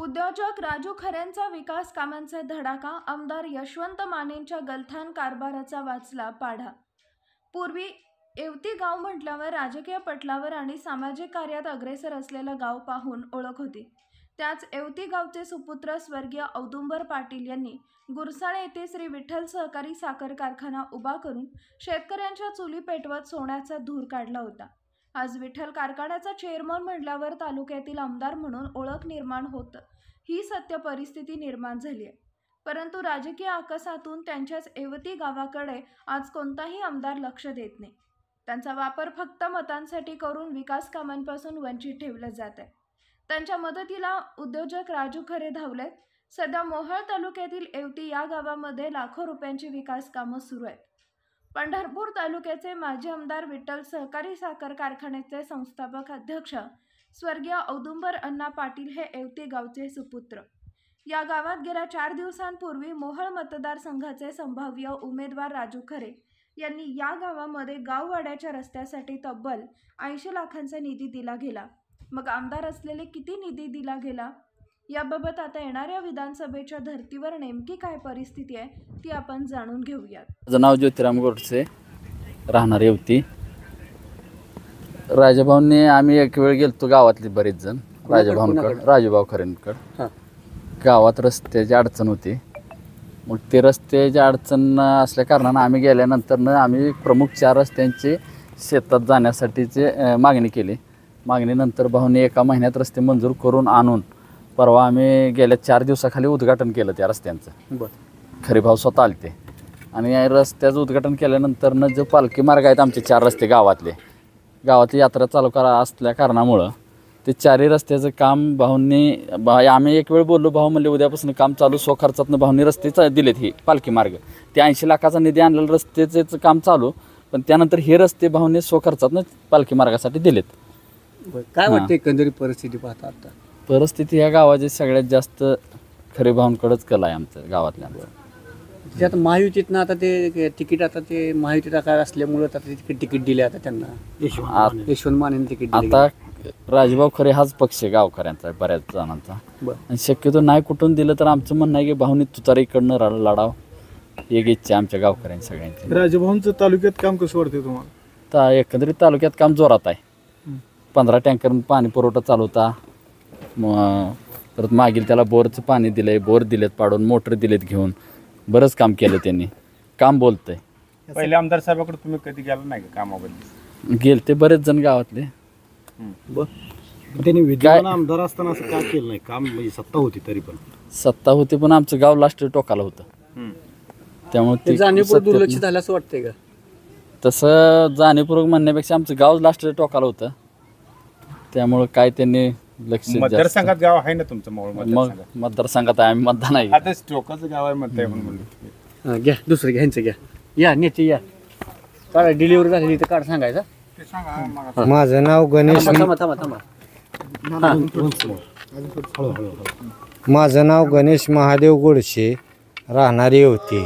उद्योजक राजू खरेंचा विकास कामांचा धडाका, आमदार यशवंत मानेंच्या गलथान कारभाराचा वाचला पाढा। पूर्वी येवती गाव म्हटल्यावर राजकीय पटलावर आणि सामाजिक कार्यात अग्रेसर असलेलं गाव पाहून ओळख होती। त्याच येवती गावचे सुपुत्र स्वर्गीय औदुंबर पाटील यांनी गुरसाळे येथे श्री विठ्ठल सहकारी साखर कारखाना उभा करून शेतकऱ्यांच्या चुली पेटवत सोन्याचा धूर काढला होता। आज विठ्ठल कारखान्याचा चेअरमन म्हटल्यावर तालुक्यातील आमदार म्हणून ओळख निर्माण होत ही सत्य परिस्थिती निर्माण झाली आहे। परंतु राजकीय आकसातून त्यांच्याच येवती गावाकडे आज कोणताही आमदार लक्ष देत नाही। त्यांचा वापर फक्त मतांसाठी करून विकास कामांपासून वंचित ठेवलं जात आहे। त्यांच्या मदतीला उद्योजक राजू खरे धावले। सध्या मोहोळ तालुक्यातील येवती या गावामध्ये लाखो रुपयांची विकास कामं सुरू आहेत। पंढरपूर तालुक्याचे माजी आमदार विठ्ठल सहकारी साखर कारखान्याचे संस्थापक अध्यक्ष स्वर्गीय औदुंबर अण्णा पाटील हे येवती गावचे सुपुत्र। या गावात गेल्या 4 दिवसांपूर्वी मोहोळ मतदारसंघाचे संभाव्य उमेदवार राजू खरे यांनी या गावामध्ये गाववाड्याच्या रस्त्यासाठी तब्बल 80 लाखांचा निधी दिला गेला। मग आमदार असलेले किती निधी दिला गेला याबाबत आता येणाऱ्या विधानसभेच्या धर्तीवर नेमकी काय परिस्थिती आहे ती आपण जाणून घेऊयात। माझं नाव ज्योतिराम गोडसे, राहणार येवती। राजभाऊंनी आम्ही एक वेळ गेलतो गावातले बरेच जण राजभाऊंकडे, राजूभाऊ खरेंकडे। गावात रस्त्याची अडचण होती। मग ते रस्त्याची अडचण असल्या कारणानं आम्ही गेल्यानंतर आम्ही प्रमुख 4 रस्त्यांची शेतात जाण्यासाठीचे मागणी केली। मागणीनंतर भाऊंनी एका महिन्यात रस्ते मंजूर करून आणून परवा आम्ही गेल्या 4 दिवसाखाली उद्घाटन केलं त्या रस्त्यांचं। खरे भाऊ स्वतः आलते आणि या रस्त्याचं उद्घाटन केल्यानंतर जो पालखी मार्ग आहेत आमचे 4 रस्ते गावातली यात्रा चालू असल्या कारणामुळं ते 4ही रस्त्याचं काम भाऊंनी आम्ही एक वेळ बोललो, भाऊ म्हणले उद्यापासून काम चालू, स्वखर्चातनं भाऊंनी रस्ते दिलेत। ही पालखी मार्ग ते 80 लाखाचा निधी आणलेलं रस्त्याचं काम चालू, पण त्यानंतर हे रस्ते भाऊंनी स्वखर्चातनं पालखी मार्गासाठी दिलेत। काय वाटते एकंदरीत परिस्थिती पाहता आता? परिस्थिती ह्या गावाची सगळ्यात जास्त खरे भाऊंकडेच कला आहे आमच्या गावातल्या। आता महायुतीतनं आता ते तिकीट आता ते महायुतीत आकार असल्यामुळं आता तिकीट दिले आता त्यांना यशवंत मानेने तिकीट आता राजभाऊ खरे हाच पक्ष आहे गावकऱ्यांचा, बऱ्याच जणांचा। आणि शक्यतो नाही कुठून दिलं तर आमचं म्हणणं आहे की भाऊनी तुतारीकडनं लढाव, एक इच्छा आमच्या गावकऱ्यांची सगळ्यांची। राजभाऊंचं तालुक्यात काम कसं वाटते तुम्हाला? तर एकंदरीत तालुक्यात काम जोरात आहे। 15 टँकर पाणी पुरवठा चालू होता। परत मागील त्याला बोरचं पाणी दिलंय, बोर दिलेत पाडून, मोटर दिलेत घेऊन, बरंच काम केलं त्यांनी। काम बोलतंय। पहिले आमदार साहेबाकडे तुम्ही कधी गेला नाही का कामाबद्दल? गेलते बरेच जण गावातले। त्यांनी विद्यमान आमदार असताना असं का केलं नाही काम? म्हणजे सत्ता होती तरी पण सत्ता होती, पण आमचं गाव लास्ट टोकाला होतं, त्यामुळे जाणीवपूर्वक दुर्लक्ष झालं असं वाटतंय का? तसं जाणीवपूर्वक म्हणण्यापेक्षा आमचं गाव लास्ट टोकाला होतं, त्यामुळं काय त्यांनी लक्ष मतदारसंघात गाव आहे ना तुमचं मोहोळ मग मतदारसंघात आहे, आम्ही मतदान आहे। आता टोकाचं गाव आहे म्हणताय म्हणून घ्या दुसरं घ्यायचं, घ्या या नेते या, काढा डिलिव्हरी झालेली तर काढ सांगायचं। माझं नाव गणेश, माझं नाव गणेश महादेव गोडसे, राहणारी येवती।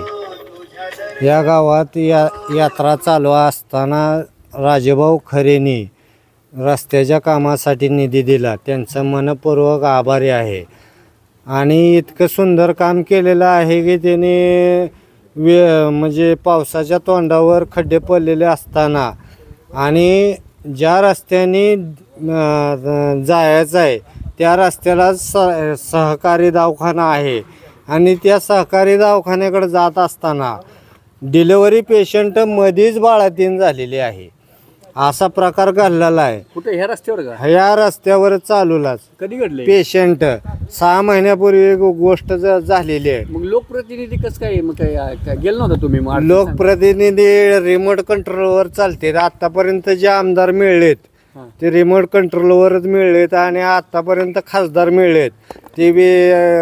या गावात यात्रा चालू असताना राजभाऊ खरेंनी रस्त्याच्या कामासाठी निधी दिला, त्यांचा मनपूर्वक आभारी आहे। आणि इतकं सुंदर काम केलेलं आहे की त्याने म्हणजे पावसाच्या तोंडावर खड्डे पडलेले असताना आणि ज्या रस्त्याने जायचं आहे त्या रस्त्याला सहकारी दवाखाना आहे आणि त्या सहकारी दवाखान्याकडे जात असताना डिलिव्हरी पेशंट मध्येच बाळातीन झालेली आहे, असा प्रकार घडलेला आहे। कुठे ह्या रस्त्यावर का? ह्या रस्त्यावर चालूलाच कधी घडले? पेशंट 6 महिन्यापूर्वी एक गोष्ट झालेली आहे। मग लोकप्रतिनिधी कसं काय मग काय गेलं नव्हतं तुम्ही? लोकप्रतिनिधी रिमोट कंट्रोलवर चालते। आतापर्यंत जे आमदार मिळलेत ते रिमोट कंट्रोलवरच मिळलेत आणि आतापर्यंत खासदार मिळलेत ते बी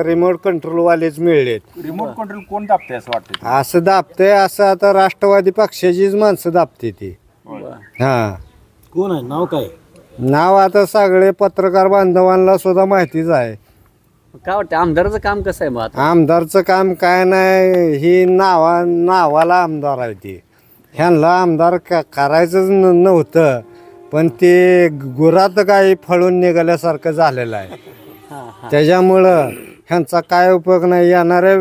रिमोट कंट्रोलवालेच मिळलेत। रिमोट कंट्रोल कोण दाबते असं वाटतं? असं दाबतंय, असं आता राष्ट्रवादी पक्षाचीच माणसं दाबते ती। हा, कोण आहे? नाव काय? नाव आता सगळे पत्रकार बांधवांना सुद्धा माहितीच आहे। काय वाटतं आमदाराचं काम कसं आहे मग आता? आमदारचं काम काय नाही, ही नावाला आमदार आहे ती, ह्यांना आमदार करायचंच नव्हतं, पण ते गुरात काही फळून निघाल्यासारखं झालेलं आहे। त्याच्यामुळं ह्यांचा काय उपयोग नाही. येणाऱ्या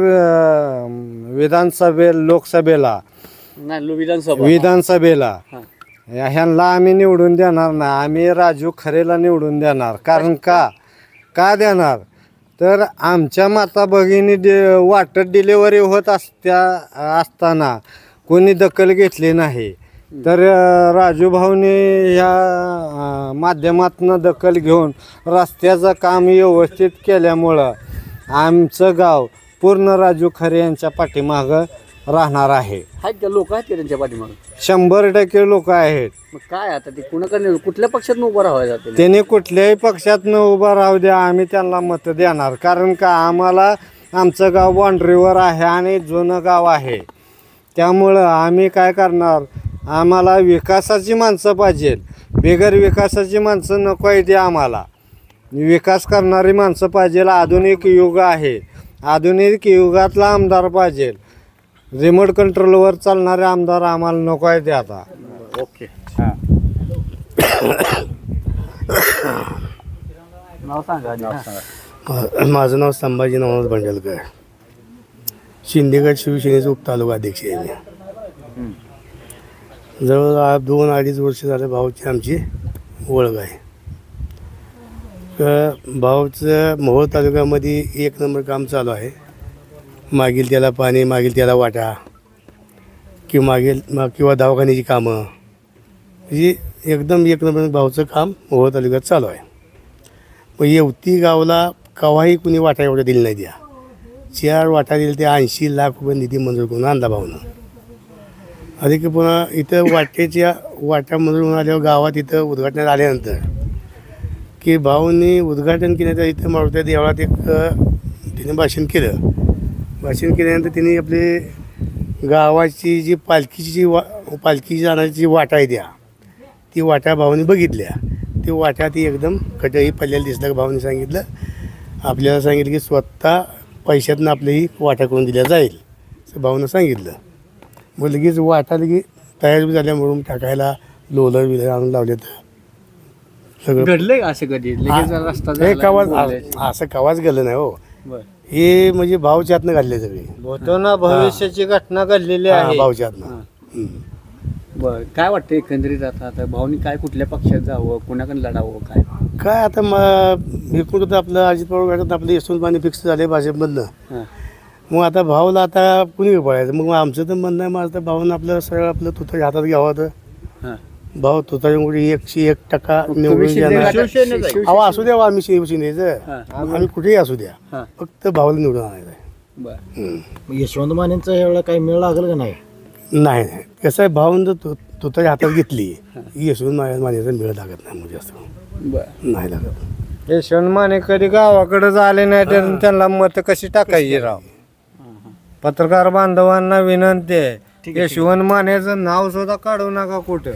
लोकसभेला नाही विधानसभा विधानसभेला ह्यांना आम्ही निवडून देणार नाही. आम्ही राजू खरेला निवडून देणार. कारण का देणार तर आमच्या माता भगिनी वाटत डिलेवरी होत असताना कोणी दखल घेतली नाही. तर राजू भाऊने ह्या माध्यमातून दखल घेऊन रस्त्याचं काम व्यवस्थित केल्यामुळं आमचं गाव पूर्ण राजू खरे यांच्या पाठीमागं राहणार आहे. आहेत का लोक आहेत का त्यांच्या पाठीमागे? 100% लोक आहेत. मग काय आता ते कुणाकडे कुठल्या पक्षात उभं राहायचं जाते? त्याने कुठल्याही पक्षात न उभा राहू द्या, आम्ही त्यांना मत देणार. कारण का आम्हाला आमचं गाव बाउंड्रीवर आहे आणि जुनं गाव आहे. त्यामुळं आम्ही काय करणार, आम्हाला विकासाची माणसं पाहिजे. बिगर विकासाची माणसं नको आहे. ते आम्हाला विकास करणारी माणसं पाहिजे. आधुनिक युग आहे, आधुनिक युगातला आमदार पाहिजे. रिमोट कंट्रोलवर चालणारे आमदार आम्हाला नको आहे. ते आता ओके. नाव सांगा. माझं नाव संभाजी नवनाथ भांडलकर, शिंदेगड शिवसेनेचा उपतालुका अध्यक्ष आहे मी. जवळ 2-2.5 वर्ष झालं भाऊची आमची ओळख आहे. भाऊचं मोहोळ तालुक्यामध्ये 1 नंबर काम चालू आहे. मागील त्याला पाणी, मागील त्याला वाटा किंवा दवाखान्याची कामं, म्हणजे एकदम 1 नंबर भाऊचं काम मोहोळ तालुक्यात चालू आहे. मग येवती गावाला केव्हाही कुणी वाटा एवढं दिली नाही. द्या 4 वाटा दिले, ते 80 लाख रुपये निधी मंजूर करून आणला भाऊनं. अधिक पुन्हा इथं वाट्या मंजूर होऊन आल्यावर गावात इथं उद्घाटनात आल्यानंतर की भाऊंनी उद्घाटन केल्यानंतर इथं मारुती देवळात तिने भाषण केलं. भाषण केल्यानंतर तिने आपली गावाची जी पालखी जाण्याची वाटा आहे ती वाटा भाऊने बघितल्या. ती वाटा ती एकदम खटही पडलेलं दिसलं. का भाऊने सांगितलं, आपल्याला सांगितलं की स्वतः पैशातनं आपली ही वाटा करून दिल्या जाईल असं भाऊनं सांगितलं. मग लगेच वाटा लगेच तयार झाल्यामुळं टाकायला लोलर विलर आणून लावले. तर सगळं घडलंय का असं कधी? लगेच रस्ता हे झाला, कवाच बोलले. असं कवाच गेलं नाही हो. बरं. हे म्हणजे भाऊच्यातनं घडले सगळे. होतो ना, भविष्याची घटना घडलेली आहे. भाऊच्यातनं. बरं, काय वाटतं एकंदरीत आता भाऊनी काय कुठल्या पक्षात जावं, कुणाकडे लढावं, काय? आता एकूण होतं आपलं अजित पवार गटात आपलं यशवंत माने फिक्स झाले भाजपमधनं. हां. मग आता भाऊला आता कुणी पडायचं. मग आमचं तर म्हणणं आहे, माझं तर भाऊनं आपलं सरळ आपलं तुतारी हातात घ्यावं. तर हां. भाऊ तुतारी 101% निवडून शिंदे देणार. गटात- अहो असू द्या, आम्ही शिवसेनेचं हां. आम्ही कुठेही असू द्या, हां. फक्त भाऊला निवडून आणायचं आहे. बरं. यशवंत मानेंचा एवढा काही मेळ लागेल का नाही? नाही कसं आहे, भाऊन जर तुतारी हातात घेतली, यशवंत मानेचा मेळ लागत नाही. म्हणजे असं बरं. नाही लागत. यशवंत माने कधी गावाकडे आले नाही, तर त्यांना मत कशी टाकायची राव. पत्रकार बांधवांना विनंती आहे, यशवंत मानेचं नाव सुद्धा काढू नका कुठं.